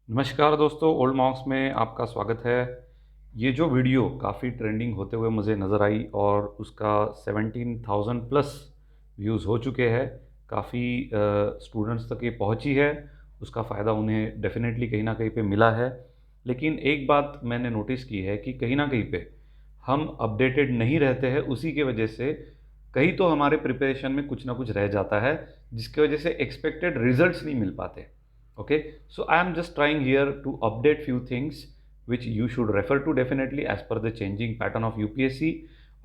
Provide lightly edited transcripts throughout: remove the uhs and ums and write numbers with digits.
नमस्कार दोस्तों, old Monks में आपका स्वागत है। ये जो वीडियो काफ़ी ट्रेंडिंग होते हुए मुझे नज़र आई और उसका 17,000 प्लस व्यूज़ हो चुके हैं। काफ़ी स्टूडेंट्स तक ये पहुंची है। उसका फ़ायदा उन्हें डेफिनेटली कहीं ना कहीं पे मिला है। लेकिन एक बात मैंने नोटिस की है कि कहीं ना कहीं पे हम अपडेटेड नहीं रहते हैं। उसी के वजह से कहीं तो हमारे प्रिपरेशन में कुछ ना कुछ रह जाता है, जिसकी वजह से एक्सपेक्टेड रिजल्ट्स नहीं मिल पाते। Okay, so I am just trying here to update few things which you should refer to definitely as per the changing pattern of UPSC।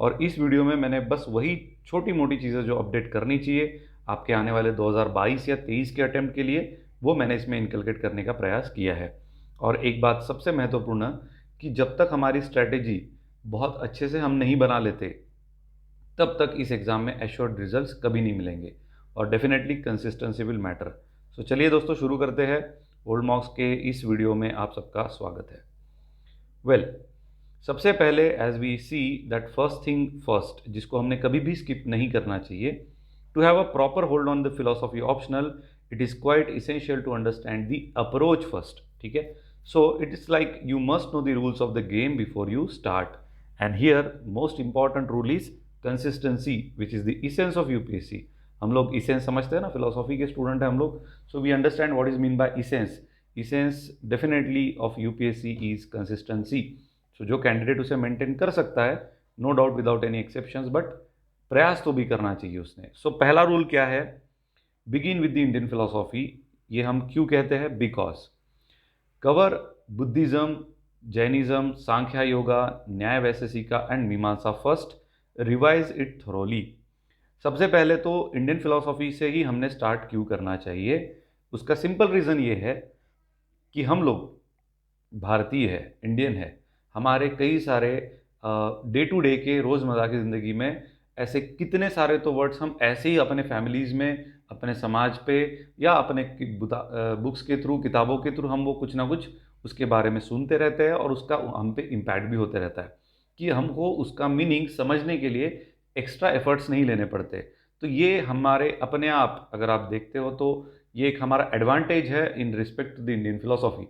और इस वीडियो में मैंने बस वही छोटी मोटी चीज़ें जो अपडेट करनी चाहिए आपके आने वाले 2022 या 23 के अटेम्प्ट के लिए, वो मैंने इसमें इनकलकेट करने का प्रयास किया है। और एक बात सबसे महत्वपूर्ण, कि जब तक हमारी स्ट्रैटेजी बहुत अच्छे से हम नहीं बना लेते, तब तक इस एग्ज़ाम में एश्योर्ड रिजल्ट्स कभी नहीं मिलेंगे। और डेफिनेटली कंसिस्टेंसी विल मैटर। सो चलिए दोस्तों, शुरू करते हैं। ओल्ड मॉक्स के इस वीडियो में आप सबका स्वागत है। वेल, सबसे पहले as we see that first thing first, जिसको हमने कभी भी स्किप नहीं करना चाहिए, to have a proper hold on the philosophy optional, it is quite essential to understand the approach first. ठीक है, so it is like you must know the rules of the game before you start. And here most important rule is consistency, which is the essence of UPSC. हम लोग essence समझते हैं ना, philosophy के student हैं हम लोग, so we understand what is mean by essence. Essence definitely of UPSC is consistency. So जो कैंडिडेट उसे मेंटेन कर सकता है, no doubt without any exceptions, but प्रयास तो भी करना चाहिए उसने। सो पहला रूल क्या है? Begin with the Indian philosophy. ये हम क्यों कहते हैं? Because cover Buddhism, Jainism, Sankhya yoga, न्याय वैशेषिका एंड मीमांसा फर्स्ट, रिवाइज इट थोरोली। सबसे पहले तो इंडियन फिलोसॉफी से ही हमने स्टार्ट क्यों करना चाहिए? उसका सिंपल रीज़न ये है कि हम लोग भारतीय है, इंडियन है। हमारे कई सारे डे टू डे के रोज़मर्रा की ज़िंदगी में ऐसे कितने सारे तो वर्ड्स हम ऐसे ही अपने फैमिलीज़ में, अपने समाज पे, या अपने बुक्स के थ्रू, किताबों के थ्रू हम वो कुछ ना कुछ उसके बारे में सुनते रहते हैं और उसका हम पे इम्पैक्ट भी होते रहता है, कि हमको उसका मीनिंग समझने के लिए एक्स्ट्रा एफर्ट्स नहीं लेने पड़ते। तो ये हमारे अपने आप अगर आप देखते हो तो ये एक हमारा एडवांटेज है in respect to the Indian philosophy.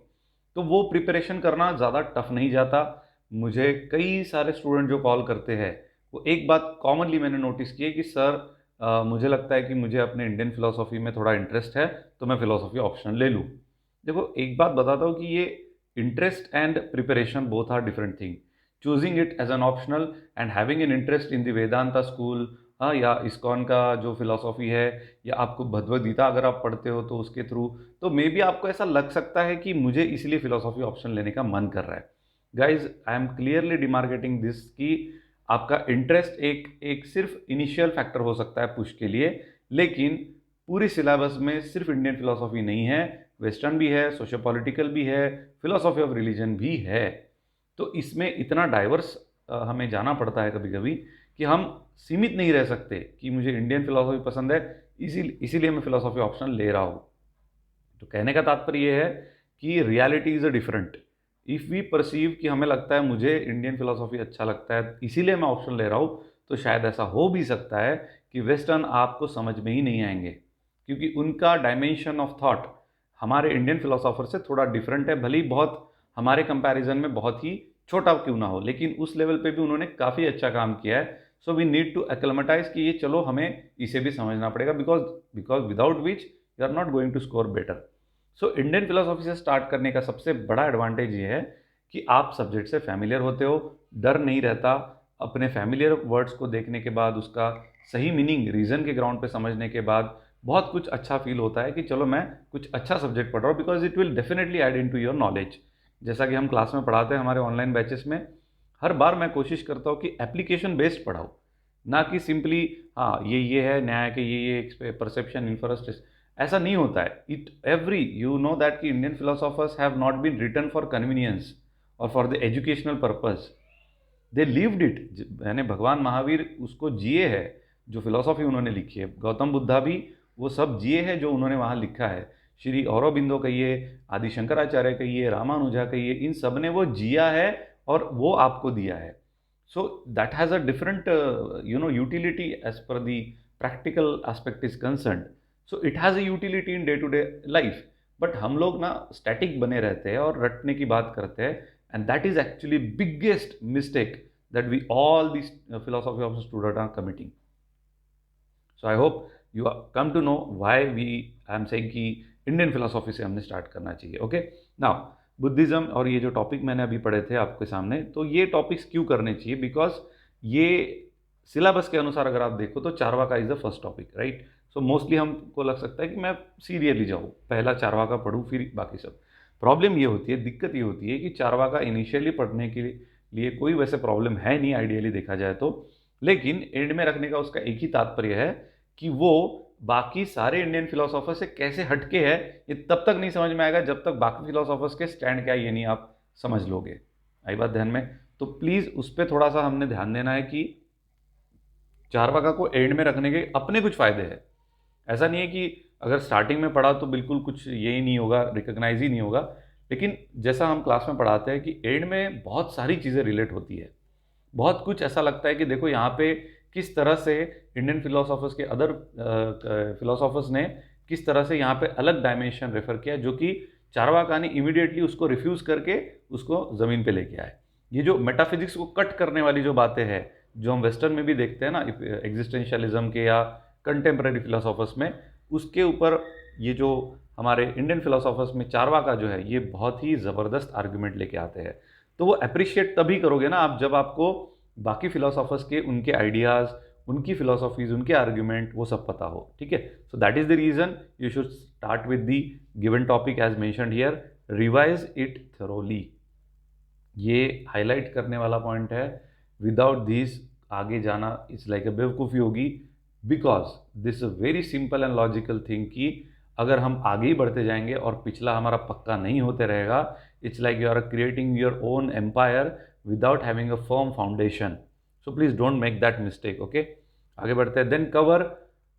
तो वो प्रिपरेशन करना ज़्यादा टफ नहीं जाता। मुझे कई सारे स्टूडेंट जो कॉल करते हैं, वो एक बात कॉमनली मैंने नोटिस की है कि सर मुझे लगता है कि मुझे अपने इंडियन फिलोसॉफी में थोड़ा इंटरेस्ट है, तो मैं फिलोसॉफी ऑप्शन ले लूँ। देखो, एक बात बताता हूँ कि ये interest and preparation both are different thing. Choosing it as an optional and having an interest in the Vedanta school, हाँ, या इस्कॉन का जो फिलोसॉफी है, या आपको भगवद गीता अगर आप पढ़ते हो तो उसके थ्रू, तो मे बी आपको ऐसा लग सकता है कि मुझे इसलिए फिलोसॉफी ऑप्शन लेने का मन कर रहा है। Guys, I am clearly demarcating this कि आपका इंटरेस्ट एक एक सिर्फ इनिशियल फैक्टर हो सकता है पुश के लिए, लेकिन पूरी सिलेबस में सिर्फ इंडियन फिलोसॉफी नहीं है, वेस्टर्न भी है, सोशो पॉलिटिकल भी है, फिलोसॉफी ऑफ रिलीजन भी है। तो इसमें इतना डाइवर्स हमें जाना पड़ता है कभी कभी, कि हम सीमित नहीं रह सकते कि मुझे इंडियन फिलोसॉफी पसंद है, इसीलिए मैं फिलोसॉफी ऑप्शन ले रहा हूँ। तो कहने का तात्पर्य ये है कि reality is a different. If we perceive कि हमें लगता है मुझे इंडियन फिलोसॉफी अच्छा लगता है इसीलिए मैं ऑप्शन ले रहा हूँ, तो शायद ऐसा हो भी सकता है कि वेस्टर्न आपको समझ में ही नहीं आएंगे, क्योंकि उनका डायमेंशन ऑफ थॉट हमारे इंडियन फिलोसोफर से थोड़ा डिफरेंट है। भले ही बहुत हमारे कंपैरिजन में बहुत ही छोटा क्यों ना हो, लेकिन उस लेवल पे भी उन्होंने काफ़ी अच्छा काम किया है। So we need to acclimatize कि ये चलो हमें इसे भी समझना पड़ेगा, because because without which you are not going to score better. So Indian philosophy से स्टार्ट करने का सबसे बड़ा एडवांटेज ये है कि आप सब्जेक्ट से फैमिलियर होते हो, डर नहीं रहता। अपने फैमिलियर वर्ड्स को देखने के बाद, उसका सही मीनिंग रीज़न के ग्राउंड पे समझने के बाद बहुत कुछ अच्छा फील होता है कि चलो मैं कुछ अच्छा सब्जेक्ट पढ़ रहा हूँ, because it will definitely add in to your knowledge. जैसा कि हम क्लास में पढ़ाते हैं हमारे ऑनलाइन बैचेस में, हर बार मैं कोशिश करता हूँ कि एप्लीकेशन बेस्ड पढ़ाऊँ, ना कि सिंपली हाँ ये है न्याय के, ये परसेप्शन इन्फरस्ट, ऐसा नहीं होता है। It every you know that कि Indian philosophers have not been written for convenience और for the educational purpose, they lived it. यानी भगवान महावीर उसको जिए है, जो फिलोसॉफी उन्होंने लिखी है। गौतम बुद्धा भी वो सब जिए है जो उन्होंने वहाँ लिखा है। श्री औरोबिंदो कहिए, आदि शंकराचार्य कहिए, रामानुजा कहिए, इन सब ने वो जिया है और वो आपको दिया है। So that has a different utility as per the practical aspect is concern. So it has a utility in day to day life. But हम लोग ना स्टैटिक बने रहते हैं और रटने की बात करते हैं, and that is actually biggest mistake that we all this philosophy of student are committing. So I hope you come to know why we I am saying कि इंडियन फिलोसॉफी से हमने स्टार्ट करना चाहिए. ओके, नाउ बुद्धिज़्म और ये जो topic मैंने अभी पढ़े थे आपके सामने, तो ये टॉपिक्स क्यों करने चाहिए? बिकॉज ये सिलेबस के अनुसार अगर आप देखो तो Charvaka is the first topic, right? So mostly हमको लग सकता है कि मैं सीरियली जाऊँ, पहला चारवाका पढ़ूँ फिर बाकी सब. प्रॉब्लम ये होती है, दिक्कत ये होती है कि चारवाका इनिशियली पढ़ने के लिए कोई वैसे प्रॉब्लम है नहीं आइडियली देखा जाए तो, लेकिन एंड में रखने का उसका एक ही तात्पर्य है कि वो बाकी सारे इंडियन फिलोसोफर से कैसे हटके है, ये तब तक नहीं समझ में आएगा जब तक बाकी फिलोसोफर्स के स्टैंड क्या है ये नहीं आप समझ लोगे. आई बात ध्यान में? तो प्लीज़ उस पर थोड़ा सा हमने ध्यान देना है कि चारवाका को एंड में रखने के अपने कुछ फ़ायदे हैं. ऐसा नहीं है कि अगर स्टार्टिंग में पढ़ा तो बिल्कुल कुछ यही नहीं होगा, रिकॉग्नाइज ही नहीं होगा. लेकिन जैसा हम क्लास में पढ़ाते हैं कि एंड में बहुत सारी चीज़ें रिलेट होती है, बहुत कुछ ऐसा लगता है कि देखो यहाँ पे किस तरह से इंडियन फिलोसोफर्स के अदर फिलोसोफर्स ने किस तरह से यहाँ पे अलग डायमेंशन रेफर किया, जो कि चारवाका ने इमीडिएटली उसको रिफ्यूज़ करके उसको ज़मीन पे लेके आए. ये जो मेटाफिजिक्स को कट करने वाली जो बातें हैं, जो हम वेस्टर्न में भी देखते हैं ना एग्जिस्टेंशियलिज्म के या कंटेम्प्रेरी फिलोसोफर्स में, उसके ऊपर ये जो हमारे इंडियन फिलोसोफर्स में चारवाका जो है ये बहुत ही ज़बरदस्त आर्गूमेंट लेके आते हैं. तो वो अप्रिशिएट तभी करोगे ना आप जब आपको बाकी फिलोसोफर्स के उनके आइडियाज़, उनकी फिलोसॉफीज़, उनके आर्ग्यूमेंट वो सब पता हो. ठीक है, so that is the reason you should start with the given topic as mentioned here, revise it thoroughly. ये हाईलाइट करने वाला पॉइंट है. विदाउट दिस आगे जाना इट्स लाइक अ बेवकूफ़ी होगी, because this a very simple and logical thing कि अगर हम आगे ही बढ़ते जाएंगे और पिछला हमारा पक्का नहीं होते रहेगा, it's like you are creating your own empire without having a firm foundation. So please don't make that mistake. Okay, आगे बढ़ते हैं. Then cover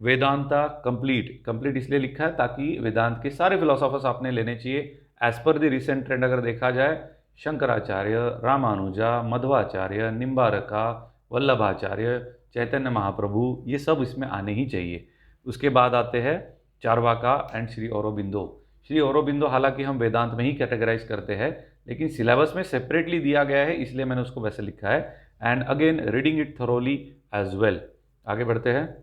Vedanta complete. Complete इसलिए लिखा है ताकि वेदांत के सारे फिलोसोफर्स आपने लेने चाहिए as per the recent trend. अगर देखा जाए शंकराचार्य, रामानुजा, मध्वाचार्य, निम्बारका, वल्लभाचार्य, चैतन्य महाप्रभु, ये सब इसमें आने ही चाहिए. उसके बाद आते हैं चारवाका एंड श्री औरोबिंदो. श्री औरोबिंदो हालांकि हम वेदांत में ही कैटेगराइज करते हैं, लेकिन सिलेबस में सेपरेटली दिया गया है इसलिए मैंने उसको वैसे लिखा है. And again reading it thoroughly as well. आगे बढ़ते हैं.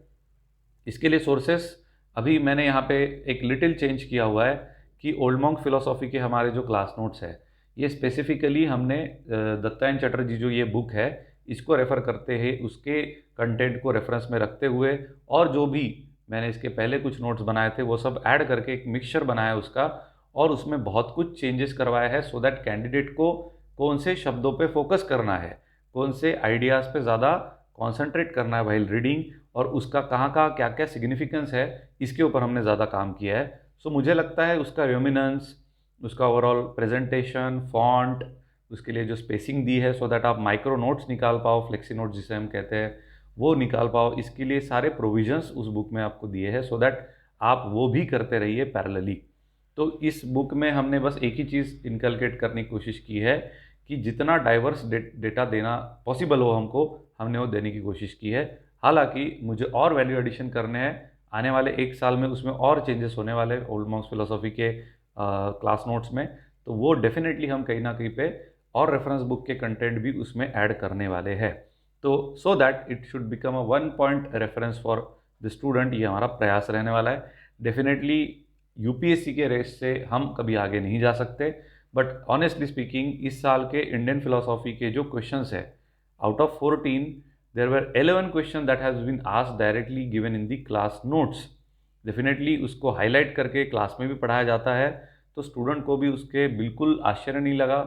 इसके लिए सोर्सेस अभी मैंने यहाँ पे एक लिटिल चेंज किया हुआ है कि ओल्ड मॉन्क फिलोसॉफी के हमारे जो क्लास नोट्स है ये स्पेसिफिकली हमने दत्तायन चटर्जी जो ये बुक है इसको रेफ़र करते हैं, उसके कंटेंट को रेफरेंस में रखते हुए, और जो भी मैंने इसके पहले कुछ नोट्स बनाए थे वो सब ऐड करके एक मिक्सचर बनाया उसका, और उसमें बहुत कुछ चेंजेस करवाया है सो दैट कैंडिडेट को कौन से शब्दों पे फोकस करना है, कौन से आइडियाज़ पे ज़्यादा कॉन्सेंट्रेट करना है वाइल रीडिंग, और उसका कहाँ कहाँ क्या क्या सिग्निफिकेंस है इसके ऊपर हमने ज़्यादा काम किया है. सो मुझे लगता है उसका रेमिनेंस, उसका ओवरऑल प्रेजेंटेशन, फॉन्ट, उसके लिए जो स्पेसिंग दी है सो दैट आप माइक्रो नोट्स निकाल पाओ, फ्लेक्सी नोट्स जिसे हम कहते हैं वो निकाल पाओ, इसके लिए सारे प्रोविजंस उस बुक में आपको दिए हैं सो दैट आप वो भी करते रहिए पैरेलली. तो इस बुक में हमने बस एक ही चीज़ इनकलकेट करने की कोशिश की है कि जितना डाइवर्स डेटा देना पॉसिबल हो हमको, हमने वो देने की कोशिश की है. हालांकि मुझे और वैल्यू एडिशन करने हैं आने वाले एक साल में, उसमें और चेंजेस होने वाले ओल्ड मॉन्क्स फिलोसॉफी के क्लास नोट्स में, तो वो डेफिनेटली हम कहीं ना कहीं पे और रेफरेंस बुक के कंटेंट भी उसमें ऐड करने वाले हैं. तो so that it should become a 1 point reference for the student, ये हमारा प्रयास रहने वाला है. डेफिनेटली यूपीएससी के रेस से हम कभी आगे नहीं जा सकते, बट ऑनेस्टली स्पीकिंग इस साल के इंडियन फिलोसॉफी के जो क्वेश्चंस है, out of 14 there were 11 question that has been asked directly given in the class notes. Definitely उसको हाईलाइट करके क्लास में भी पढ़ाया जाता है, तो स्टूडेंट को भी उसके बिल्कुल आश्चर्य नहीं लगा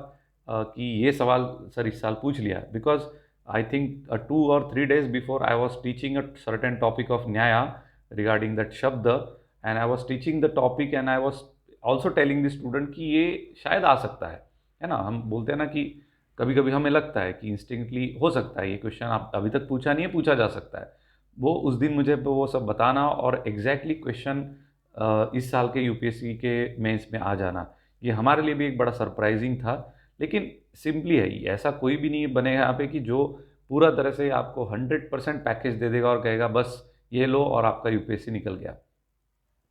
कि ये सवाल सर इस साल पूछ लिया. Because I think 2 or 3 days before I was teaching a certain topic of Nyaya regarding that Shabda, and I was teaching the topic and I was also telling the student कि ये शायद आ सकता है ना. हम बोलते हैं ना कि कभी कभी हमें लगता है कि इंस्टिंक्टली हो सकता है ये क्वेश्चन आप अभी तक पूछा नहीं है, पूछा जा सकता है. वो उस दिन मुझे वो सब बताना और एग्जैक्टली क्वेश्चन इस साल के यूपीएससी के मेंस में आ जाना, ये हमारे लिए भी एक बड़ा सरप्राइजिंग था. लेकिन सिंपली है, ऐसा कोई भी नहीं बनेगा यहाँ पे कि जो पूरा तरह से आपको 100% पैकेज दे देगा और कहेगा बस ये लो और आपका यूपीएससी निकल गया.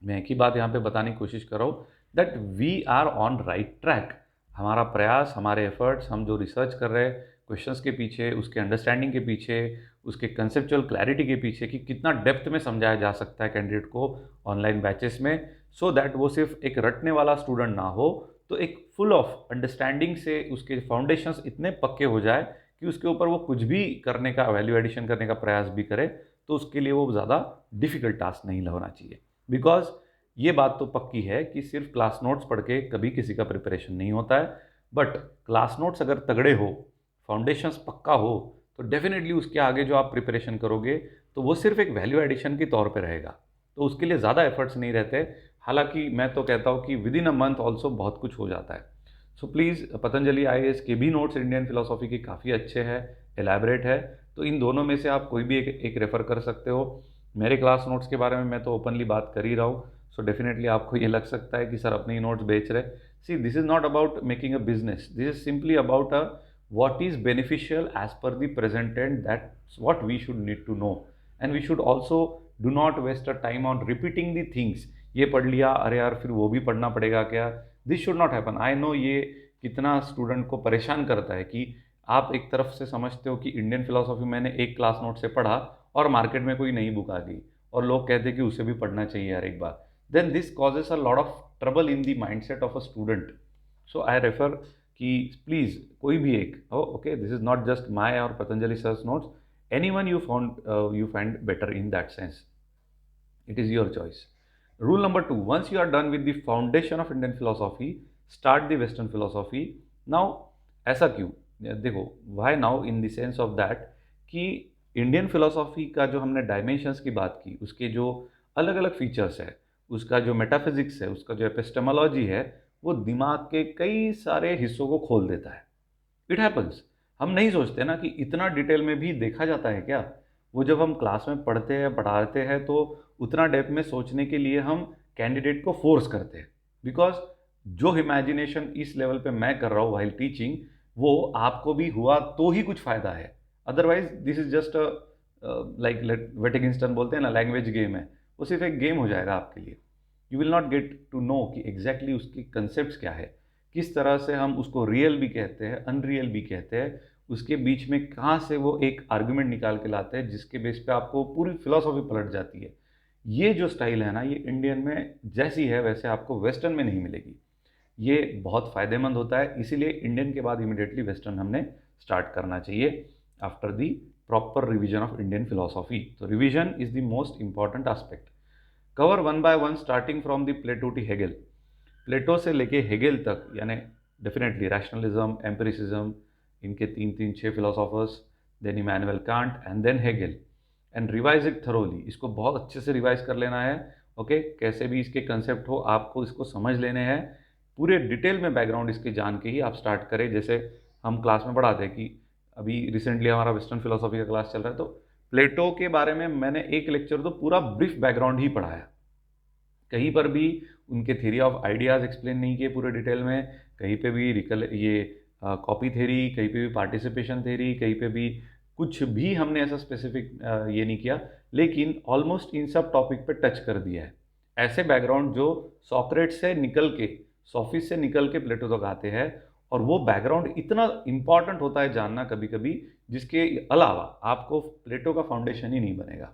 मैं एक ही बात यहाँ पे बताने की कोशिश कर रहा हूँ that we are on right track. हमारा प्रयास, हमारे एफर्ट्स, हम जो रिसर्च कर रहे हैं क्वेश्चंस के पीछे, उसके अंडरस्टैंडिंग के पीछे, उसके कंसेप्चुअल क्लैरिटी के पीछे कि कितना डेप्थ में समझाया जा सकता है कैंडिडेट को ऑनलाइन बैचेस में, सो दैट वो सिर्फ एक रटने वाला स्टूडेंट ना हो, तो एक फुल ऑफ अंडरस्टैंडिंग से उसके फाउंडेशंस इतने पक्के हो जाए कि उसके ऊपर वो कुछ भी करने का, वैल्यू एडिशन करने का प्रयास भी करे तो उसके लिए वो ज़्यादा डिफिकल्ट टास्क नहीं होना चाहिए। बिकॉज ये बात तो पक्की है कि सिर्फ क्लास नोट्स पढ़ के कभी किसी का प्रिपरेशन नहीं होता है, बट क्लास नोट्स अगर तगड़े हो, फाउंडेशंस पक्का हो, तो डेफिनेटली उसके आगे जो आप प्रिपरेशन करोगे तो वो सिर्फ एक वैल्यू एडिशन के तौर पे रहेगा, तो उसके लिए ज़्यादा एफर्ट्स नहीं रहते। हालांकि मैं तो कहता हूँ कि with in a month also बहुत कुछ हो जाता है। सो प्लीज़, पतंजलि आईएएस के भी नोट्स इंडियन फिलोसॉफी के काफ़ी अच्छे हैं, एलैबोरेट है, तो इन दोनों में से आप कोई भी एक रेफ़र कर सकते हो। मेरे क्लास नोट्स के बारे में मैं तो ओपनली बात कर ही रहा हूँ, सो डेफिनेटली आपको ये लग सकता है कि सर अपने ही नोट्स बेच रहे। See, this is not about making a business, this is simply about a what is beneficial as per the present, and that's what we should need to know, and we should also do not waste our time on repeating the things। ये पढ़ लिया, अरे यार फिर वो भी पढ़ना पड़ेगा क्या, this should not happen. I know ये कितना स्टूडेंट को परेशान करता है कि आप एक तरफ से समझते हो कि इंडियन फिलोसॉफी मैंने एक क्लास नोट से पढ़ा और मार्केट में कोई नई बुक आ गई और लोग कहते हैं कि उसे भी पढ़ना चाहिए यार एक बार, then this causes a lot of trouble in the mindset of a student. So I refer कि प्लीज़ कोई भी एक, okay, this is not just my और Patanjali sir's notes, any one you find better in that sense, it is your choice। Rule number 2, once you are done with the foundation of Indian philosophy, start the Western philosophy। now ऐसा क्यों, देखो, why now in the sense of that कि Indian philosophy का जो हमने dimensions की बात की, उसके जो अलग अलग फीचर्स है, उसका जो मेटाफिजिक्स है, उसका जो एपिस्टेमोलॉजी है, वो दिमाग के कई सारे हिस्सों को खोल देता है। इट हैपन्स, हम नहीं सोचते ना कि इतना डिटेल में भी देखा जाता है क्या। वो जब हम क्लास में पढ़ते हैं, पढ़ाते हैं, तो उतना डेप्थ में सोचने के लिए हम कैंडिडेट को फोर्स करते हैं, बिकॉज जो इमेजिनेशन इस लेवल पे मैं कर रहा हूँ वाइल टीचिंग, वो आपको भी हुआ तो ही कुछ फ़ायदा है। Otherwise this is just like Wittgenstein बोलते हैं ना, लैंग्वेज गेम है, वो सिर्फ एक गेम हो जाएगा आपके लिए। You will not get to know कि एग्जैक्टली उसकी कंसेप्ट क्या है, किस तरह से हम उसको रियल भी कहते हैं, अनरियल भी कहते हैं, उसके बीच में कहाँ से वो एक आर्गुमेंट निकाल के लाते हैं जिसके बेस पे आपको पूरी फिलॉसफी पलट जाती है। ये जो स्टाइल है ना, ये इंडियन में जैसी है वैसे आपको वेस्टर्न में नहीं मिलेगी। ये बहुत फ़ायदेमंद होता है, इसीलिए इंडियन के बाद इमिडिएटली वेस्टर्न हमने स्टार्ट करना चाहिए after the proper revision of Indian philosophy. तो revision is the most important aspect. Cover one by one starting from the Plato to Hegel. Plato से लेके हेगेल तक, यानी डेफिनेटली रैशनलिज्म, एम्पिरिसिज्म, इनके तीन तीन छः philosophers, then Immanuel Kant and then Hegel, and revise it thoroughly. इसको बहुत अच्छे से रिवाइज कर लेना है, ओके, कैसे भी इसके कंसेप्ट हो आपको इसको समझ लेने हैं, पूरे डिटेल में बैकग्राउंड इसके जान के ही आप स्टार्ट करें। जैसे हम क्लास में पढ़ाते हैं कि अभी रिसेंटली हमारा वेस्टर्न फिलोसॉफी का क्लास चल रहा है, तो प्लेटो के बारे में मैंने एक लेक्चर तो पूरा ब्रीफ बैकग्राउंड ही पढ़ाया, कहीं पर भी उनके थ्योरी ऑफ आइडियाज़ एक्सप्लेन नहीं किए पूरे डिटेल में, कहीं पे भी ये कॉपी थ्योरी, कहीं पे भी पार्टिसिपेशन थ्योरी, कहीं पे भी कुछ भी हमने ऐसा स्पेसिफिक ये नहीं किया, लेकिन ऑलमोस्ट इन सब टॉपिक पे टच कर दिया है। ऐसे बैकग्राउंड जो सॉक्रेट्स से निकल के, सोफिस्ट से निकल के प्लेटो तक आते हैं, और वो बैकग्राउंड इतना इंपॉर्टेंट होता है जानना कभी कभी, जिसके अलावा आपको प्लेटो का फाउंडेशन ही नहीं बनेगा।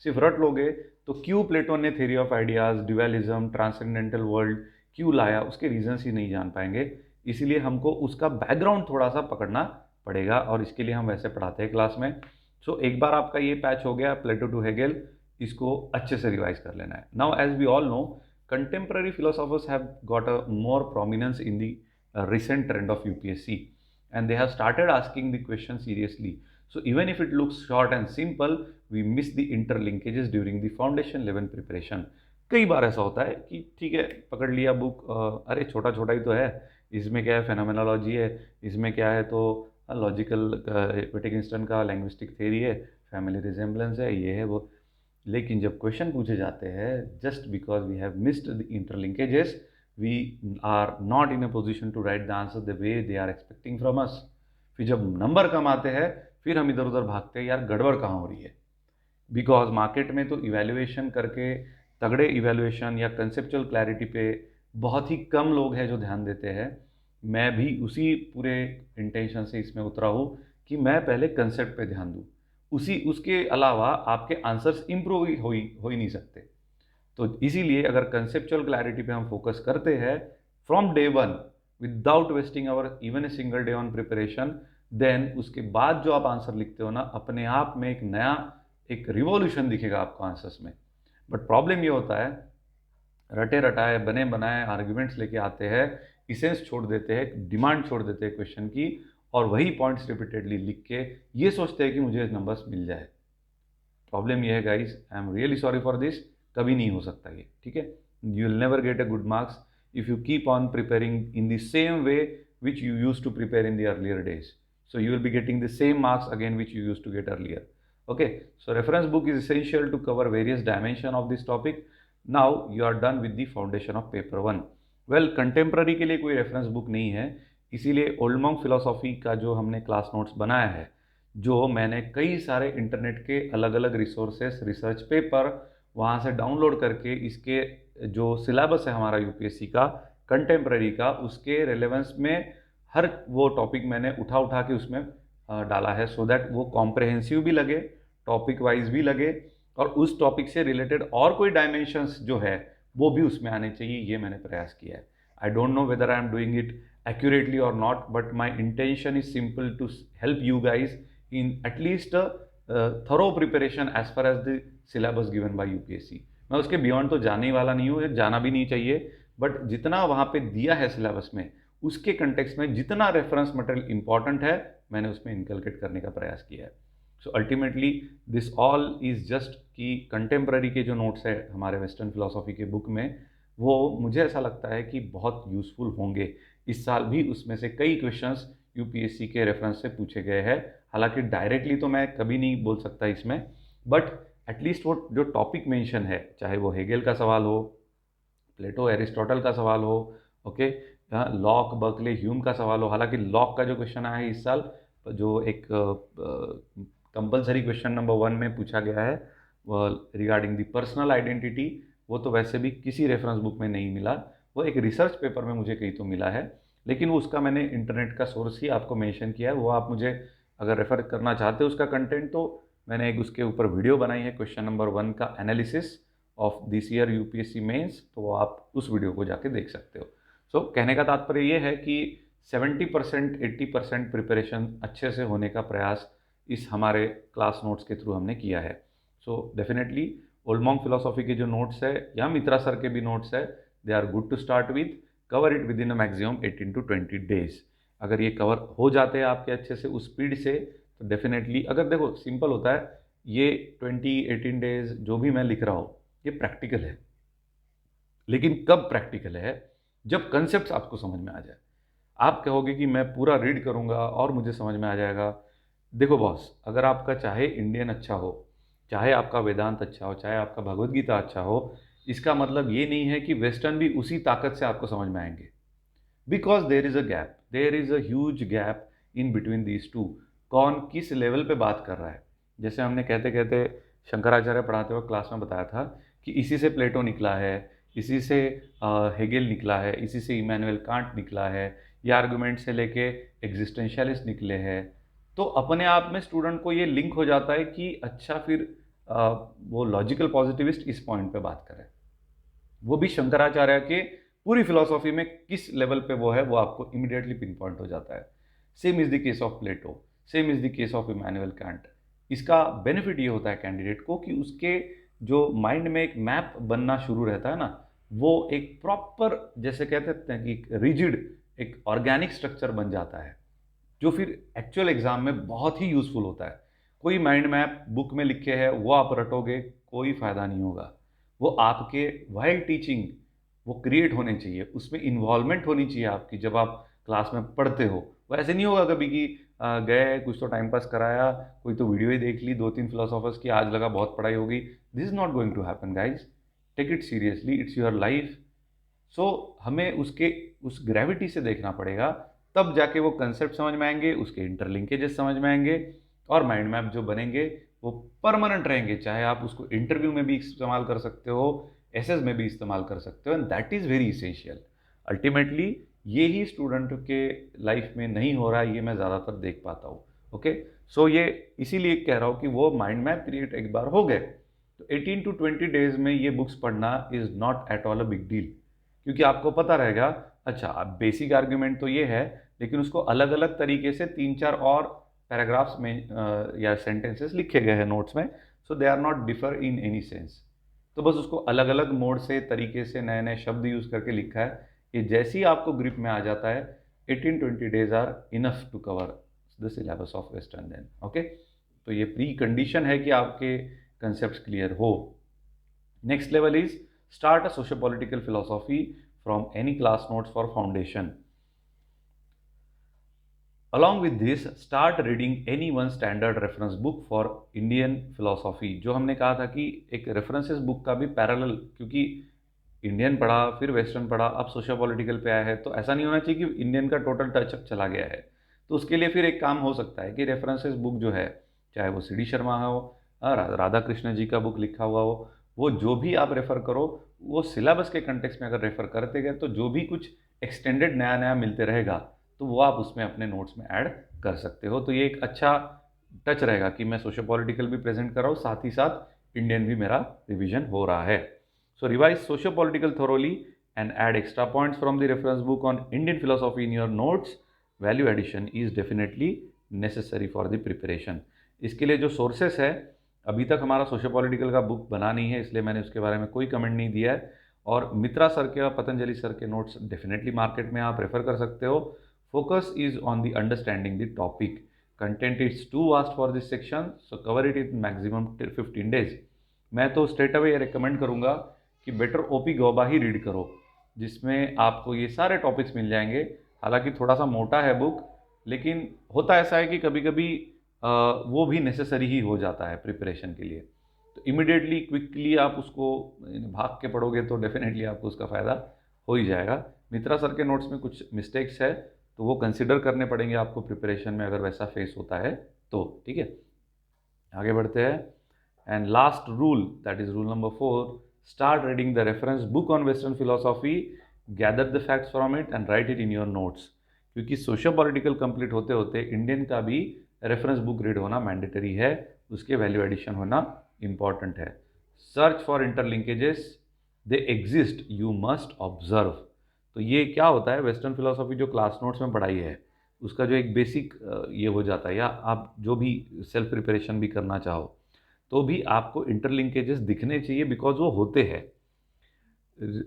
सिर्फ रट लोगे तो क्यों प्लेटो ने theory of ideas, dualism, transcendental world क्यों लाया, उसके रीजंस ही नहीं जान पाएंगे। इसीलिए हमको उसका बैकग्राउंड थोड़ा सा पकड़ना पड़ेगा, और इसके लिए हम वैसे पढ़ाते हैं क्लास में। सो एक बार आपका ये पैच हो गया प्लेटो टू हेगेल, इसको अच्छे से रिवाइज कर लेना है। Now as we all know, contemporary philosophers have got a more prominence in the recent trend of UPSC, and they have started asking the question seriously। So even if it looks short and simple, we miss the interlinkages during the foundation level preparation। कई बार ऐसा होता है कि ठीक है पकड़ लिया book, अरे छोटा छोटा ही तो है, इसमें क्या है, फेनोमेनोलॉजी है, इसमें क्या है तो लॉजिकल, विटगेन्स्टाइन का लैंग्विस्टिक थ्योरी है, फैमिली रिजेम्बलेंस है, ये है वो। लेकिन जब क्वेश्चन पूछे जाते हैं, just because we have missed the interlinkages, we are not in a position to write the answer the way they are expecting from us। फिर जब नंबर कम आते हैं, फिर हम इधर उधर भागते हैं, यार गड़बड़ कहाँ हो रही है। बिकॉज मार्केट में तो इवैल्यूएशन करके, तगड़े इवैल्यूएशन या कंसेप्चुअल क्लैरिटी पे बहुत ही कम लोग हैं जो ध्यान देते हैं। मैं भी उसी पूरे इंटेंशन से इसमें उतरा हूँ कि मैं पहले कंसेप्ट पे ध्यान दूँ। उसके अलावा आपके आंसर्स इम्प्रूव हो ही नहीं सकते। तो इसीलिए अगर कंसेप्चुअल क्लैरिटी पे हम फोकस करते हैं from day one, without wasting our even a single day on preparation, then उसके बाद जो आप आंसर लिखते हो ना, अपने आप में एक नया एक रिवॉल्यूशन दिखेगा आपको आंसर्स में। बट प्रॉब्लम ये होता है, रटे रटाए बने बनाए आर्ग्यूमेंट्स लेके आते हैं, इसेंस छोड़ देते हैं, डिमांड छोड़ देते हैं क्वेश्चन की, और वही पॉइंट्स रिपीटेडली लिख के ये सोचते हैं कि मुझे नंबर्स मिल जाए। प्रॉब्लम ये है guys, I am really sorry for this, कभी नहीं हो सकता ये, ठीक है। You will never get a good marks if you keep on preparing in the same way which you use to prepare in the earlier days. So you will be getting the same marks again which you used to get earlier. Okay, so reference book is essential to cover various dimension of this topic. Now you are done with the foundation of paper 1. Well, contemporary के लिए कोई reference book नहीं है, इसीलिए old monk philosophy का जो हमने class notes बनाया है, जो मैंने कई सारे इंटरनेट के अलग अलग रिसोर्सेस, रिसर्च पेपर वहाँ से डाउनलोड करके इसके जो सिलेबस है हमारा यूपीएससी का कंटेम्प्ररी का, उसके रेलेवेंस में हर वो टॉपिक मैंने उठा उठा के उसमें डाला है, सो दैट वो कॉम्प्रहेंसिव भी लगे, टॉपिक वाइज भी लगे, और उस टॉपिक से रिलेटेड और कोई डायमेंशंस जो है वो भी उसमें आने चाहिए। ये मैंने प्रयास किया है। I don't know whether I am doing it accurately or not, but my intention is simple to help you guys in at least a thorough preparation as far as the syllabus given by UPSC. मैं उसके beyond तो जाने वाला नहीं हूँ, जाना भी नहीं चाहिए, बट जितना वहाँ पे दिया है सिलेबस में, उसके कंटेक्स्ट में जितना रेफरेंस मटेरियल इंपॉर्टेंट है, मैंने उसमें इनकलकेट करने का प्रयास किया है। So ultimately this all is just कि कंटेम्प्ररी के जो नोट्स है हमारे वेस्टर्न फिलोसॉफी के बुक में, वो मुझे ऐसा लगता है कि बहुत यूज़फुल होंगे। इस साल भी उसमें से कई क्वेश्चंस यूपीएससी के रेफरेंस से पूछे गए हैं। हालांकि डायरेक्टली तो मैं कभी नहीं बोल सकता इसमें, बट एटलीस्ट वो जो टॉपिक मेंशन है, चाहे वो हेगेल का सवाल हो, प्लेटो एरिस्टोटल का सवाल हो, ओके, लॉक बर्कले ह्यूम का सवाल हो। हालांकि लॉक का जो क्वेश्चन आया है इस साल, जो एक कंपलसरी क्वेश्चन नंबर 1 में पूछा गया है रिगार्डिंग द पर्सनल आइडेंटिटी, वो तो वैसे भी किसी रेफरेंस बुक में नहीं मिला, वो एक रिसर्च पेपर में मुझे कहीं तो मिला है, लेकिन वो उसका मैंने इंटरनेट का सोर्स ही आपको मेंशन किया है। वो आप मुझे अगर रेफ़र करना चाहते हो उसका कंटेंट, तो मैंने एक उसके ऊपर वीडियो बनाई है, क्वेश्चन नंबर 1 का analysis of this year UPSC mains, तो वो आप उस वीडियो को जाके देख सकते हो। सो कहने का तात्पर्य ये है कि 70% 80% प्रिपरेशन अच्छे से होने का प्रयास इस हमारे क्लास नोट्स के थ्रू हमने किया है। So definitely old monk philosophy के जो नोट्स है या मित्रा सर के भी नोट्स है, they are good to start with, cover it with in a maximum 18 to 20 days. अगर ये कवर हो जाते हैं आपके अच्छे से उस स्पीड से, तो डेफिनेटली, अगर देखो सिंपल होता है ये 18 डेज जो भी मैं लिख रहा हूँ ये प्रैक्टिकल है, लेकिन कब प्रैक्टिकल है? जब कंसेप्ट आपको समझ में आ जाए। आप कहोगे कि मैं पूरा रीड करूँगा और मुझे समझ में आ जाएगा। देखो बॉस, अगर आपका चाहे इंडियन अच्छा हो, चाहे आपका वेदांत अच्छा हो, चाहे आपका भगवद गीता अच्छा हो, इसका मतलब ये नहीं है कि वेस्टर्न भी उसी ताकत से आपको समझ में आएंगे, because there is a gap, there is a huge gap in between these two. कौन किस लेवल पे बात कर रहा है? जैसे हमने कहते कहते शंकराचार्य पढ़ाते हुए क्लास में बताया था कि इसी से प्लेटो निकला है, इसी से हेगेल निकला है, इसी से इमैनुअल कांट निकला है, ये आर्गुमेंट से लेके एग्जिस्टेंशियलिस्ट निकले हैं। तो अपने आप में स्टूडेंट को ये लिंक हो जाता है कि अच्छा फिर वो लॉजिकल पॉजिटिविस्ट इस पॉइंट पे बात करें, वो भी शंकराचार्य के पूरी फिलॉसफी में किस लेवल पे वो है, वो आपको इमीडिएटली पिन पॉइंट हो जाता है। Same is the case of Plato, same is the case of Immanuel Kant. इसका बेनिफिट ये होता है कैंडिडेट को कि उसके जो माइंड में एक मैप बनना शुरू रहता है ना, वो एक प्रॉपर, जैसे कहते हैं कि रिजिड एक ऑर्गेनिक स्ट्रक्चर बन जाता है, जो फिर एक्चुअल एग्जाम में बहुत ही यूजफुल होता है। कोई माइंड मैप बुक में लिखे है वो आप रटोगे, कोई फायदा नहीं होगा। वो आपके वाइल टीचिंग वो क्रिएट होने चाहिए, उसमें इन्वॉल्वमेंट होनी चाहिए आपकी जब आप क्लास में पढ़ते हो। वो ऐसे नहीं होगा कभी कि गए कुछ तो टाइम पास कराया, कोई तो वीडियो ही देख ली 2-3 फिलोसोफर्स की, आज लगा बहुत पढ़ाई होगी। This is not going to happen guys, take it seriously, it's your life. So हमें उसके उस ग्रेविटी से देखना पड़ेगा, तब जाके वो कंसेप्ट समझ में आएंगे, उसके इंटरलिंकेजेस समझ में आएंगे, और माइंड मैप जो बनेंगे वो परमानेंट रहेंगे। चाहे आप उसको इंटरव्यू में भी इस्तेमाल कर सकते हो, एसएस में भी इस्तेमाल कर सकते हो, and that is very essential. Ultimately ये ही स्टूडेंट के लाइफ में नहीं हो रहा है, ये मैं ज़्यादातर देख पाता हूँ। ओके, सो ये इसीलिए कह रहा हूँ कि वो माइंड मैप क्रिएट एक बार हो गए तो 18 टू 20 डेज में ये बुक्स पढ़ना is not at all a big deal, क्योंकि आपको पता रहेगा अच्छा अब बेसिक आर्ग्यूमेंट तो ये है, लेकिन उसको अलग अलग तरीके से 3-4 और पैराग्राफ्स में या सेंटेंसेस लिखे गए हैं नोट्स में, so they are not differ in any sense. तो बस उसको अलग अलग मोड से तरीके से नए नए शब्द यूज़ करके लिखा है। ये जैसे ही आपको ग्रिप में आ जाता है 18-20 days are enough to cover the syllabus of western then. Okay, तो ये प्री कंडीशन है कि आपके कंसेप्ट क्लियर हो। Next level is start a socio political philosophy from any class notes for foundation. Along with this, start reading any one standard reference book for Indian philosophy। जो हमने कहा था कि एक रेफरेंसेस बुक का भी parallel, क्योंकि इंडियन पढ़ा फिर वेस्टर्न पढ़ा अब सोशो पॉलिटिकल पे आया है, तो ऐसा नहीं होना चाहिए कि इंडियन का टोटल टचअप चला गया है। तो उसके लिए फिर एक काम हो सकता है कि रेफरेंसेस बुक जो है, चाहे वो सी डी शर्मा हो, राधा कृष्ण जी का बुक लिखा हुआ हो, वो जो भी आप रेफ़र करो, वो सिलेबस के कंटेक्स्ट में अगर रेफ़र करते गए तो जो भी कुछ एक्सटेंडेड नया नया मिलते रहेगा तो वो आप उसमें अपने नोट्स में ऐड कर सकते हो। तो ये एक अच्छा टच रहेगा कि मैं सोशो पॉलिटिकल भी प्रेजेंट कर रहा हूँ, साथ ही साथ इंडियन भी मेरा रिवीजन हो रहा है। So revise socio political thoroughly and add extra points from the reference book on Indian philosophy in your notes. Value addition is definitely necessary for the preparation. इसके लिए जो सोर्सेस है, अभी तक हमारा सोशो पॉलिटिकल का बुक बना नहीं है, इसलिए मैंने उसके बारे में कोई कमेंट नहीं दिया है। और मित्रा सर के और पतंजलि सर के नोट्स डेफिनेटली मार्केट में आप रेफर कर सकते हो। Focus is on the understanding the topic. Content is too vast for this section, so cover it in maximum 15 days। मैं तो स्ट्रेट अवे रिकमेंड करूँगा कि बेटर ओपी गौबा ही रीड करो, जिसमें आपको ये सारे टॉपिक्स मिल जाएंगे। हालांकि थोड़ा सा मोटा है बुक, लेकिन होता ऐसा है कि कभी कभी वो भी नेसेसरी ही हो जाता है प्रिपरेशन के लिए। तो इमिडिएटली क्विकली आप उसको भाग के पढ़ोगे तो डेफिनेटली आपको उसका फ़ायदा हो ही जाएगा। मित्रा सर के नोट्स में कुछ मिस्टेक्स है तो वो कंसिडर करने पड़ेंगे आपको प्रिपरेशन में, अगर वैसा फेस होता है तो। ठीक है, आगे बढ़ते हैं। And last rule, that is rule number 4, start reading the reference book on western philosophy, gather the facts from it and right it in your notes. क्योंकि सोशो पॉलिटिकल कंप्लीट होते होते इंडियन का भी रेफरेंस बुक रीड होना mandatory है, उसके value addition होना important है। Search for interlinkages, they exist, you must observe. तो ये क्या होता है, वेस्टर्न फिलोसॉफी जो क्लास नोट्स में पढ़ाई है उसका जो एक बेसिक ये हो जाता है, या आप जो भी सेल्फ प्रिपरेशन भी करना चाहो तो भी आपको इंटरलिंकेजेस दिखने चाहिए, बिकॉज वो होते हैं।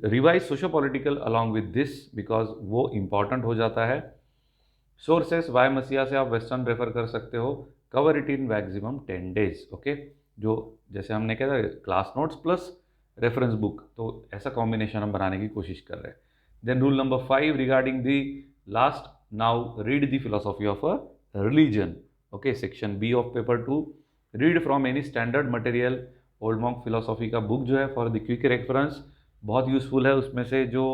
Revise socio political along with this, because वो इम्पॉर्टेंट हो जाता है। सोर्सेस, वाई मसीहा से आप वेस्टर्न रेफर कर सकते हो। Cover it in maximum 10 days. Okay, जो जैसे हमने कहा था class notes plus reference book, तो ऐसा कॉम्बिनेशन हम बनाने की कोशिश कर रहे हैं। Then rule number 5 regarding the last, now read the philosophy of a religion। Okay, section B of paper 2, read from any standard material। Old monk philosophy का बुक जो है फॉर द क्विक रेफरेंस बहुत useful है। उसमें से जो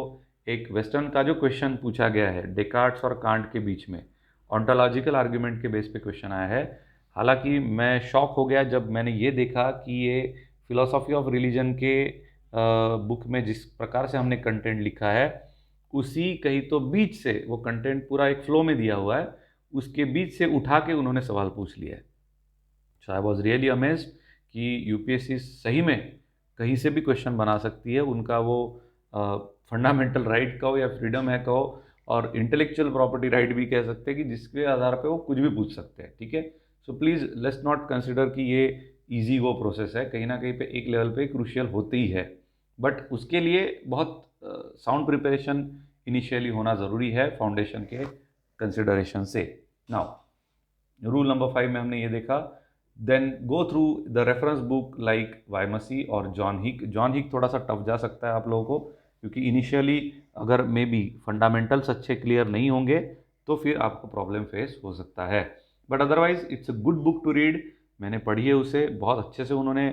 एक western का जो क्वेश्चन पूछा गया है डेकार्ट्स और कांट के बीच में, ऑन्टोलॉजिकल आर्ग्यूमेंट के बेस पे क्वेश्चन आया है। हालांकि मैं शॉक हो गया जब मैंने ये देखा कि ये फिलोसॉफी ऑफ रिलीजन के बुक में जिस प्रकार से हमने कंटेंट लिखा है, उसी कहीं तो बीच से वो कंटेंट पूरा एक फ्लो में दिया हुआ है, उसके बीच से उठा के उन्होंने सवाल पूछ लिया है। सो आई वॉज रियली अमेज्ड कि यूपीएससी सही में कहीं से भी क्वेश्चन बना सकती है। उनका वो फंडामेंटल राइट कहो या फ्रीडम है कहो, और इंटेलेक्चुअल प्रॉपर्टी राइट भी कह सकते हैं कि जिसके आधार पे वो कुछ भी पूछ सकते हैं। ठीक है, so please let's not consider कि ये ईजी वो प्रोसेस है, कहीं ना कहीं पे एक लेवल पे क्रूशियल होती ही है, बट उसके लिए बहुत साउंड प्रिपरेशन इनिशियली होना ज़रूरी है फाउंडेशन के कंसिडरेशन से। नाउ रूल नंबर 5 में हमने ये देखा, then go through the reference book like Y Masih और जॉन हिक। जॉन हिक थोड़ा सा टफ जा सकता है आप लोगों को, क्योंकि इनिशियली अगर मे बी फंडामेंटल्स अच्छे क्लियर नहीं होंगे तो फिर आपको प्रॉब्लम फेस हो सकता है, but otherwise it's a good book to read. मैंने पढ़ी है उसे, बहुत अच्छे से उन्होंने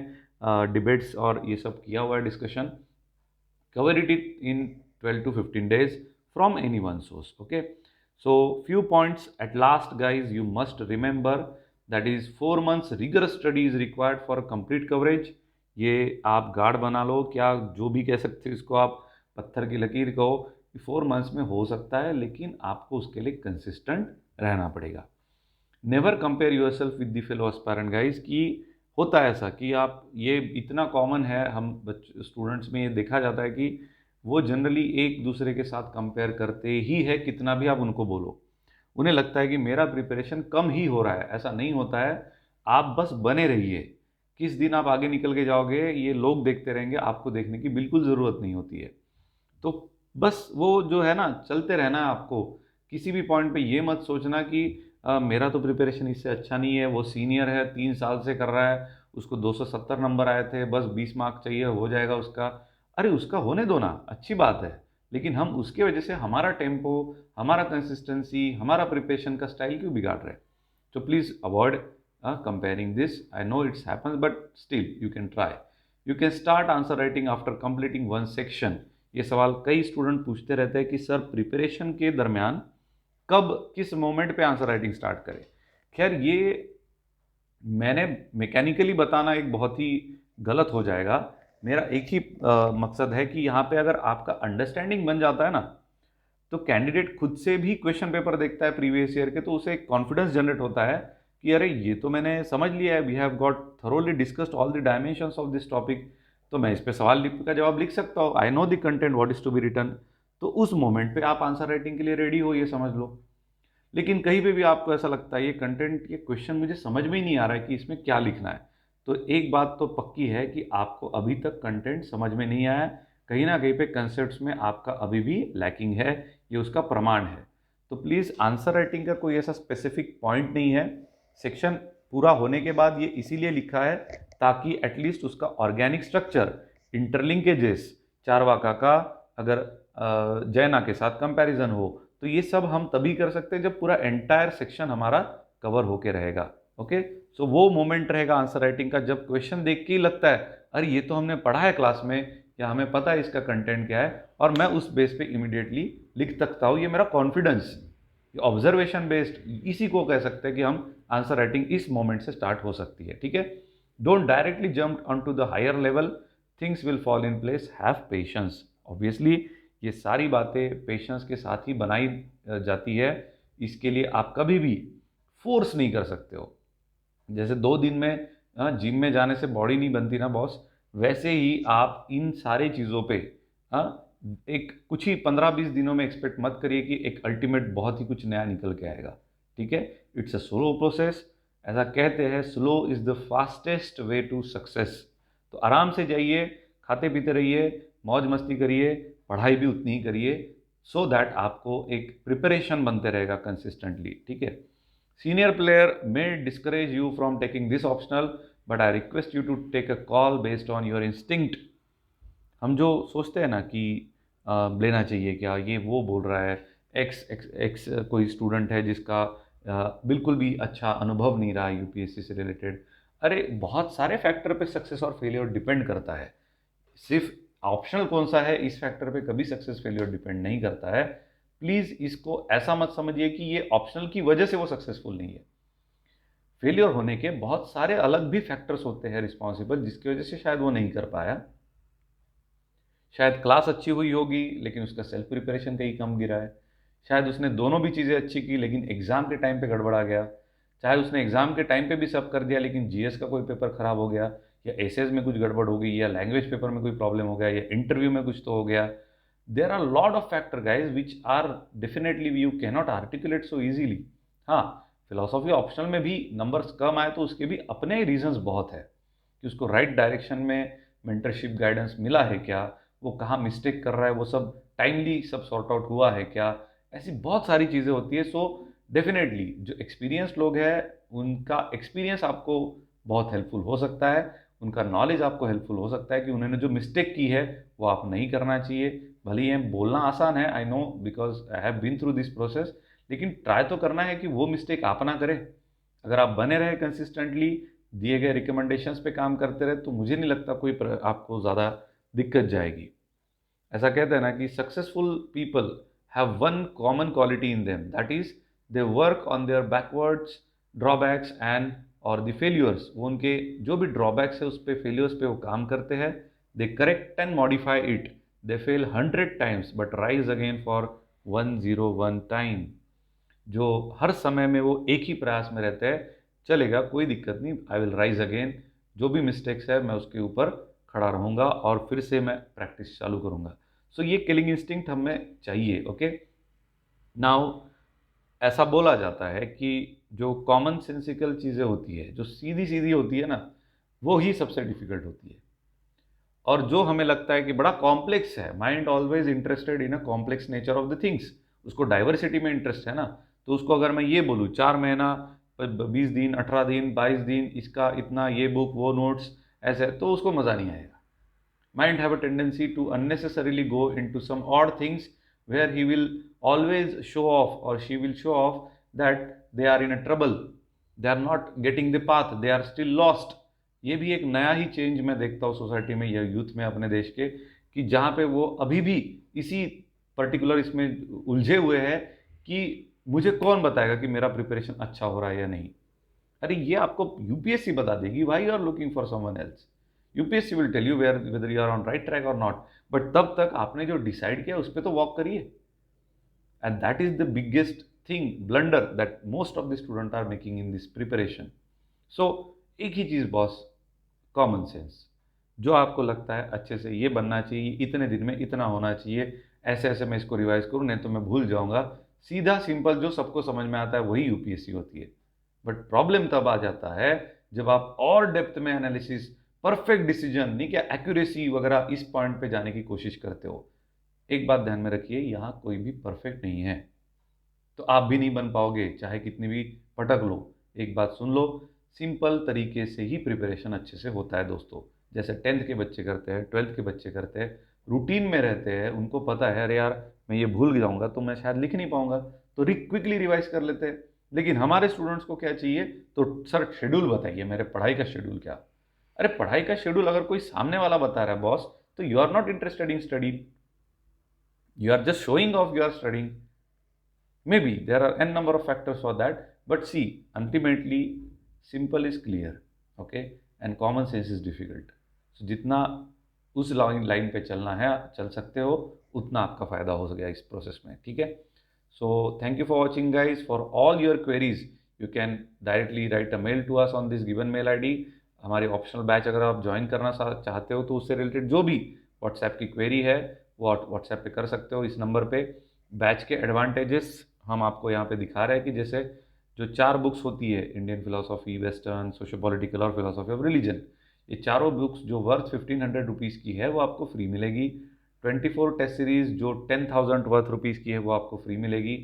डिबेट्स और ये सब किया हुआ है, discussion. cover it in 12 to 15 days from any one source। Okay, so few points at last guys, you must remember that is 4 months rigorous study is required for complete coverage। ये आप guard बना लो, क्या जो भी कह सकते हो इसको, आप पत्थर की लकीर कहो, 4 मंथ्स में हो सकता है, लेकिन आपको उसके लिए कंसिस्टेंट रहना पड़ेगा। Never compare your self with the fellow aspirant guys. कि होता है ऐसा कि आप, ये इतना कॉमन है, हम स्टूडेंट्स में ये देखा जाता है कि वो जनरली एक दूसरे के साथ कंपेयर करते ही है, कितना भी आप उनको बोलो। उन्हें लगता है कि मेरा प्रिपरेशन कम ही हो रहा है। ऐसा नहीं होता है। आप बस बने रहिए। किस दिन आप आगे निकल के जाओगे ये लोग देखते रहेंगे, आपको देखने की बिल्कुल ज़रूरत नहीं होती है। तो बस वो जो है ना, चलते रहना है आपको। किसी भी पॉइंट पे ये मत सोचना कि मेरा तो प्रिपरेशन इससे अच्छा नहीं है, वो सीनियर है 3 साल से कर रहा है, उसको 270 नंबर आए थे, बस 20 मार्क चाहिए हो जाएगा उसका। अरे उसका होने दो ना, अच्छी बात है। लेकिन हम उसके वजह से हमारा टेम्पो, हमारा कंसिस्टेंसी, हमारा प्रिपरेशन का स्टाइल क्यों बिगाड़ रहे हैं? तो please avoid comparing this. I know it's happens but still you can try. You can start answer writing after completing one section. ये सवाल कई स्टूडेंट पूछते रहते हैं कि सर प्रिपरेशन के दरमियान कब, किस मोमेंट पे आंसर राइटिंग स्टार्ट करें। खैर ये मैंने मैकेनिकली बताना एक बहुत ही गलत हो जाएगा। मेरा एक ही मकसद है कि यहाँ पे अगर आपका अंडरस्टैंडिंग बन जाता है ना, तो कैंडिडेट खुद से भी क्वेश्चन पेपर देखता है प्रीवियस ईयर के, तो उसे एक कॉन्फिडेंस जनरेट होता है कि अरे ये तो मैंने समझ लिया है, we have got thoroughly discussed all the dimensions of this topic, तो मैं इस पे सवाल का जवाब लिख सकता हूँ। I know the content what is to be written. तो उस मोमेंट पे आप आंसर राइटिंग के लिए रेडी हो, ये समझ लो। लेकिन कहीं पे भी आपको ऐसा लगता है ये कंटेंट, ये क्वेश्चन मुझे समझ में ही नहीं आ रहा है कि इसमें क्या लिखना है, तो एक बात तो पक्की है कि आपको अभी तक कंटेंट समझ में नहीं आया है। कहीं ना कहीं पे कंसेप्ट्स में आपका अभी भी लैकिंग है, ये उसका प्रमाण है। तो प्लीज़, आंसर राइटिंग का कोई ऐसा स्पेसिफिक पॉइंट नहीं है। सेक्शन पूरा होने के बाद ये इसीलिए लिखा है ताकि एटलीस्ट उसका ऑर्गेनिक स्ट्रक्चर, इंटरलिंकेजेस, चारवाका का अगर जैना के साथ कंपैरिजन हो, तो ये सब हम तभी कर सकते हैं जब पूरा एंटायर सेक्शन हमारा कवर होके रहेगा। ओके, सो वो मोमेंट रहेगा आंसर राइटिंग का जब क्वेश्चन देख के ही लगता है अरे ये तो हमने पढ़ा है क्लास में, या हमें पता है इसका कंटेंट क्या है, और मैं उस बेस पे इमीडिएटली लिख सकता हूँ। ये मेरा कॉन्फिडेंस, ऑब्जर्वेशन बेस्ड, इसी को कह सकते हैं कि हम आंसर राइटिंग इस मोमेंट से स्टार्ट हो सकती है। ठीक है, don't directly jump on to the higher level, things will fall in place, have patience. Obviously ये सारी बातें पेशेंस के साथ ही बनाई जाती है। इसके लिए आप कभी भी फोर्स नहीं कर सकते हो। जैसे 2 दिन में जिम में जाने से बॉडी नहीं बनती ना बॉस, वैसे ही आप इन सारी चीज़ों पे एक कुछ ही 15-20 दिनों में एक्सपेक्ट मत करिए कि एक अल्टीमेट बहुत ही कुछ नया निकल के आएगा। ठीक है, इट्स अ स्लो प्रोसेस। ऐसा कहते हैं slow is the fastest way to success. तो आराम से जाइए, खाते पीते रहिए, मौज मस्ती करिए, पढ़ाई भी उतनी ही करिए, सो दैट आपको एक प्रिपरेशन बनते रहेगा कंसिस्टेंटली। ठीक है, senior player may discourage you from taking this optional, but I request you to take a call based on your instinct. हम जो सोचते हैं ना कि लेना चाहिए क्या, ये वो बोल रहा है, एक्स एक्स एक्स कोई स्टूडेंट है जिसका बिल्कुल भी अच्छा अनुभव नहीं रहा यूपीएससी से रिलेटेड। अरे बहुत सारे फैक्टर पे सक्सेस और फेलियर डिपेंड करता है। सिर्फ ऑप्शनल कौन सा है इस फैक्टर पे कभी सक्सेस फेलियर डिपेंड नहीं करता है। प्लीज़ इसको ऐसा मत समझिए कि ये ऑप्शनल की वजह से वो सक्सेसफुल नहीं है। फेलियर होने के बहुत सारे अलग भी फैक्टर्स होते हैं रिस्पॉन्सिबल, जिसकी वजह से शायद वो नहीं कर पाया। शायद क्लास अच्छी हुई होगी लेकिन उसका सेल्फ प्रिपरेशन कहीं कम गिरा है। शायद उसने दोनों भी चीज़ें अच्छी की लेकिन एग्ज़ाम के टाइम पे गड़बड़ा गया। चाहे उसने एग्ज़ाम के टाइम पे भी सब कर दिया लेकिन जीएस का कोई पेपर ख़राब हो गया, या एसेज में कुछ गड़बड़ हो गई, या लैंग्वेज पेपर में कोई प्रॉब्लम हो गया, या इंटरव्यू में कुछ तो हो गया। There are lot of factor guys which are definitely you can not articulate so easily. हाँ, फिलोसॉफी ऑप्शनल में भी नंबर्स कम आए तो उसके भी अपने रीजंस बहुत है कि उसको राइट डायरेक्शन में मेंटरशिप गाइडेंस मिला है क्या, वो कहाँ मिस्टेक कर रहा है, वो सब टाइमली सब सॉर्ट आउट हुआ है क्या, ऐसी बहुत सारी चीज़ें होती है। सो डेफिनेटली जो एक्सपीरियंस लोग हैं उनका एक्सपीरियंस आपको बहुत हेल्पफुल हो सकता है, उनका नॉलेज आपको हेल्पफुल हो सकता है कि उन्होंने जो मिस्टेक की है वो आप नहीं करना चाहिए। भले ही बोलना आसान है, I know because I have been through this process, लेकिन ट्राई तो करना है कि वो मिस्टेक आप ना करें। अगर आप बने रहे कंसिस्टेंटली, दिए गए रिकमेंडेशंस पे काम करते रहे, तो मुझे नहीं लगता कोई आपको ज़्यादा दिक्कत जाएगी। ऐसा कहते हैं ना कि successful people have one common quality in them, that is they work on their backwards, drawbacks and और द फेल्यूर्स। वो उनके जो भी ड्रॉबैक्स है उस पर, फेल्यूर्स पे वो काम करते हैं, they correct and modify it they fail 100 times but rise again for 101 time. जो हर समय में वो एक ही प्रयास में रहते हैं, चलेगा कोई दिक्कत नहीं, आई विल राइज अगेन, जो भी मिस्टेक्स है मैं उसके ऊपर खड़ा रहूँगा और फिर से मैं प्रैक्टिस चालू करूँगा। सो ये किलिंग इंस्टिंक्ट हमें चाहिए। ओके, नाउ ऐसा बोला जाता है कि जो कॉमन सेंसिकल चीज़ें होती है, जो सीधी सीधी होती है ना, वो ही सबसे डिफिकल्ट होती है। और जो हमें लगता है कि बड़ा कॉम्प्लेक्स है, mind always interested in a complex nature of the things, उसको डाइवर्सिटी में इंटरेस्ट है ना, तो उसको अगर मैं ये बोलूँ 4 महीना 20 दिन 18 दिन 22 दिन इसका इतना, ये बुक वो नोट्स, ऐसे, तो उसको मज़ा नहीं आएगा। Mind have a tendency to unnecessarily go into some odd things where he will always show off or she will show off that they are in a trouble, they are not getting the path, they are still lost। ये भी एक नया ही change मैं देखता हूँ society में या youth में अपने देश के, कि जहाँ पे वो अभी भी इसी पर्टिकुलर इसमें उलझे हुए हैं कि मुझे कौन बताएगा कि मेरा प्रिपरेशन अच्छा हो रहा है या नहीं। अरे ये आपको यूपीएससी बता देगी, why you are looking for someone else. UPSC will tell you whether you are on right track और नॉट, बट तब तक आपने जो डिसाइड किया उस पर तो वॉक करिए। And that is the biggest thing blunder that most of the student are making in this preparation. So एक ही चीज़ बॉस, कॉमन सेंस। जो आपको लगता है अच्छे से ये बनना चाहिए, इतने दिन में इतना होना चाहिए, ऐसे ऐसे मैं इसको रिवाइज करूँ नहीं तो मैं भूल जाऊंगा, सीधा सिंपल जो सबको समझ में आता है वही यूपीएससी होती है। बट प्रॉब्लम तब आ जाता है जब आप और डेप्थ में एनालिसिस, परफेक्ट डिसीजन नहीं, क्या एक्यूरेसी वगैरह इस पॉइंट पे जाने की कोशिश करते हो। एक बात ध्यान में रखिए, यहाँ कोई भी परफेक्ट नहीं है, तो आप भी नहीं बन पाओगे चाहे कितनी भी पटक लो। एक बात सुन लो, सिंपल तरीके से ही प्रिपरेशन अच्छे से होता है दोस्तों। जैसे 10th के बच्चे करते हैं, 12th के बच्चे करते हैं, रूटीन में रहते हैं, उनको पता है अरे यार मैं ये भूल जाऊंगा तो मैं शायद लिख नहीं पाऊंगा, तो क्विकली रिवाइज कर लेते हैं। लेकिन हमारे स्टूडेंट्स को क्या चाहिए, तो सर शेड्यूल बताइए, मेरे पढ़ाई का शेड्यूल क्या। अरे पढ़ाई का शेड्यूल अगर कोई सामने वाला बता रहा है बॉस, तो you are not interested in study, you are just showing off you are studying। Maybe there are n number of factors for that, but see, ultimately simple is clear, okay, and common sense is difficult। so जितना उस line पे चलना है चल सकते हो, उतना आपका फायदा हो गया इस प्रोसेस में, ठीक है। So thank you for watching guys, for all your queries you can directly write a mail to us on this given mail ID. हमारे ऑप्शनल बैच अगर आप ज्वाइन करना चाहते हो तो उससे रिलेटेड जो भी व्हाट्सएप की क्वेरी है वो व्हाट्सएप पे कर सकते हो इस नंबर पे। बैच के एडवांटेजेस हम आपको यहाँ पे दिखा रहे हैं कि जैसे जो 4 बुक्स होती है, Indian philosophy, western, socio political और फिलोसॉफी ऑफ रिलीजन, ये चारों बुक्स जो वर्थ 1500 रुपीज़ की है वो आपको फ्री मिलेगी। 24 टेस्ट सीरीज जो 10,000 वर्थ रुपीज़ की है वो आपको फ्री मिलेगी।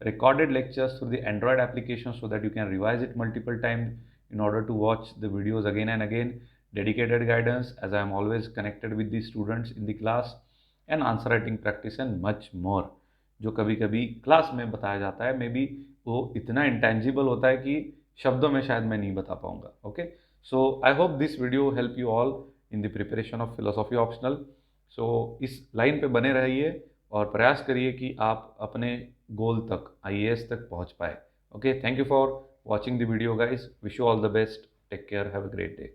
Recorded lectures through the Android application so that you can revise it multiple time in order to watch the videos again and again, dedicated guidance as I am always connected with the students in the class, and answer writing practice and much more, जो कभी कभी class में बताया जाता है, may be वो इतना intangible होता है कि शब्दों में शायद मैं नहीं बता पाऊंगा। Okay, so I hope this video help you all in the preparation of philosophy optional. So इस लाइन पे बने रहिए और प्रयास करिए कि आप अपने गोल तक, आईएएस तक पहुंच पाए। Okay, thank you for watching the video guys, wish you all the best, take care, have a great day।